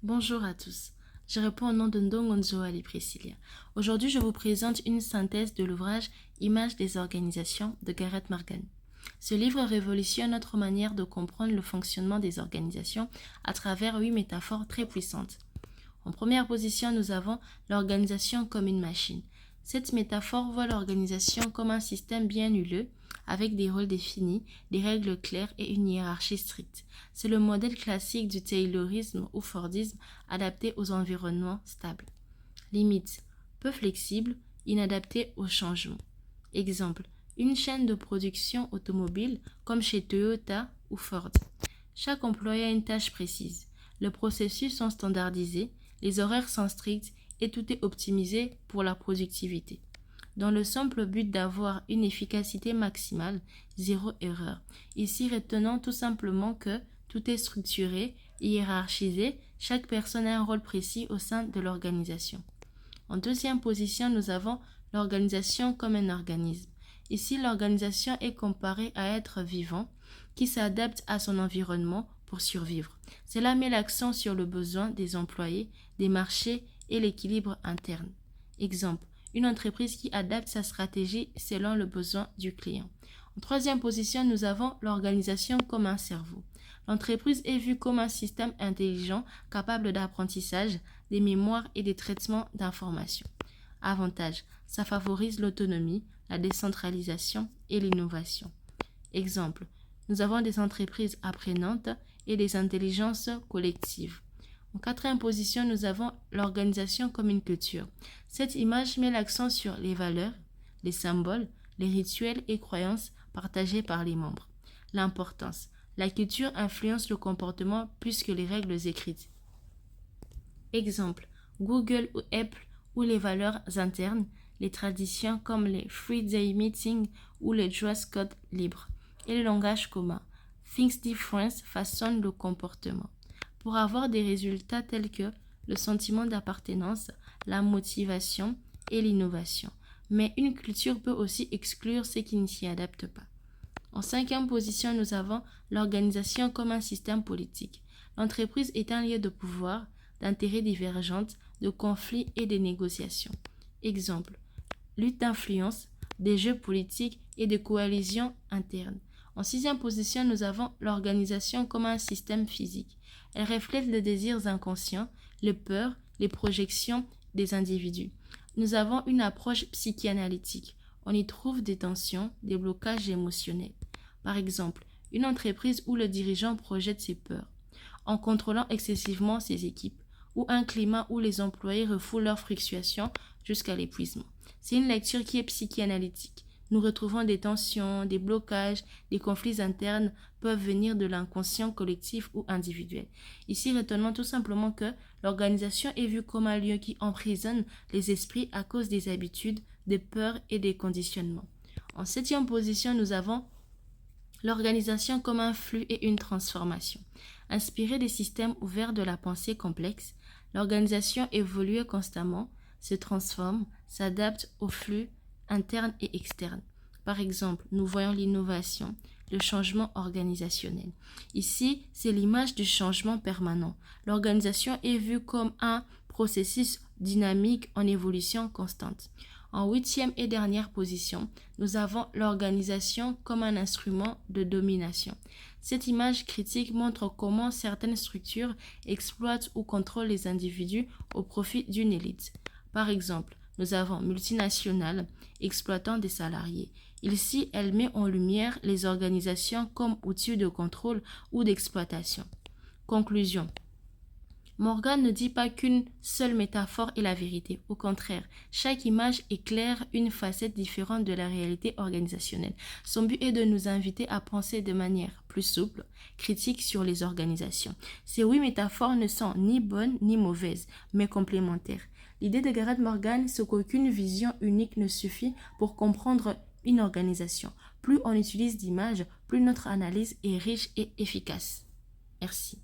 Bonjour à tous, je réponds au nom de Ndongonzo Ali Priscilla. Aujourd'hui, je vous présente une synthèse de l'ouvrage Images des organisations de Gareth Morgan. Ce livre révolutionne notre manière de comprendre le fonctionnement des organisations à travers 8 métaphores très puissantes. En première position, nous avons l'organisation comme une machine. Cette métaphore voit l'organisation comme un système bien huileux, avec des rôles définis, des règles claires et une hiérarchie stricte. C'est le modèle classique du taylorisme ou fordisme adapté aux environnements stables. Limite, peu flexible, inadapté au changement. Exemple, une chaîne de production automobile comme chez Toyota ou Ford. Chaque employé a une tâche précise. Les processus sont standardisés, les horaires sont stricts et tout est optimisé pour la productivité. Dans le simple but d'avoir une efficacité maximale, zéro erreur. Ici, retenons tout simplement que tout est structuré et hiérarchisé, chaque personne a un rôle précis au sein de l'organisation. En deuxième position, nous avons l'organisation comme un organisme. Ici, l'organisation est comparée à un être vivant qui s'adapte à son environnement pour survivre. Cela met l'accent sur le besoin des employés, des marchés et l'équilibre interne. Exemple, une entreprise qui adapte sa stratégie selon le besoin du client. En troisième position, nous avons l'organisation comme un cerveau. L'entreprise est vue comme un système intelligent capable d'apprentissage, des mémoires et des traitements d'informations. Avantage, ça favorise l'autonomie, la décentralisation et l'innovation. Exemple, nous avons des entreprises apprenantes et des intelligences collectives. En quatrième position, nous avons l'organisation comme une culture. Cette image met l'accent sur les valeurs, les symboles, les rituels et croyances partagés par les membres. L'importance. La culture influence le comportement plus que les règles écrites. Exemple, Google ou Apple ou les valeurs internes, les traditions comme les Free Day Meeting ou les dress code libres et le langage commun. Things Difference façonne le comportement. Pour avoir des résultats tels que le sentiment d'appartenance, la motivation et l'innovation. Mais une culture peut aussi exclure ceux qui ne s'y adaptent pas. En cinquième position, nous avons l'organisation comme un système politique. L'entreprise est un lieu de pouvoir, d'intérêts divergents, de conflits et de négociations. Exemple, lutte d'influence, des jeux politiques et de coalitions internes. En sixième position, nous avons l'organisation comme un système physique. Elle reflète les désirs inconscients, les peurs, les projections des individus. Nous avons une approche psychanalytique. On y trouve des tensions, des blocages émotionnels. Par exemple, une entreprise où le dirigeant projette ses peurs, en contrôlant excessivement ses équipes, ou un climat où les employés refoulent leurs frustrations jusqu'à l'épuisement. C'est une lecture qui est psychanalytique. Nous retrouvons des tensions, des blocages, des conflits internes peuvent venir de l'inconscient collectif ou individuel. Ici, retenons tout simplement que l'organisation est vue comme un lieu qui emprisonne les esprits à cause des habitudes, des peurs et des conditionnements. En septième position, nous avons l'organisation comme un flux et une transformation. Inspirée des systèmes ouverts de la pensée complexe, l'organisation évolue constamment, se transforme, s'adapte aux flux internes et externes. Par exemple, nous voyons l'innovation, le changement organisationnel. Ici, c'est l'image du changement permanent. L'organisation est vue comme un processus dynamique en évolution constante. En huitième et dernière position, nous avons l'organisation comme un instrument de domination. Cette image critique montre comment certaines structures exploitent ou contrôlent les individus au profit d'une élite. Par exemple, nous avons multinationales exploitant des salariés. Ici, elle met en lumière les organisations comme outils de contrôle ou d'exploitation. Conclusion. Morgan ne dit pas qu'une seule métaphore est la vérité. Au contraire, chaque image éclaire une facette différente de la réalité organisationnelle. Son but est de nous inviter à penser de manière plus souple, critique sur les organisations. Ces 8 métaphores ne sont ni bonnes ni mauvaises, mais complémentaires. L'idée de Gareth Morgan, c'est qu'aucune vision unique ne suffit pour comprendre une organisation. Plus on utilise d'images, plus notre analyse est riche et efficace. Merci.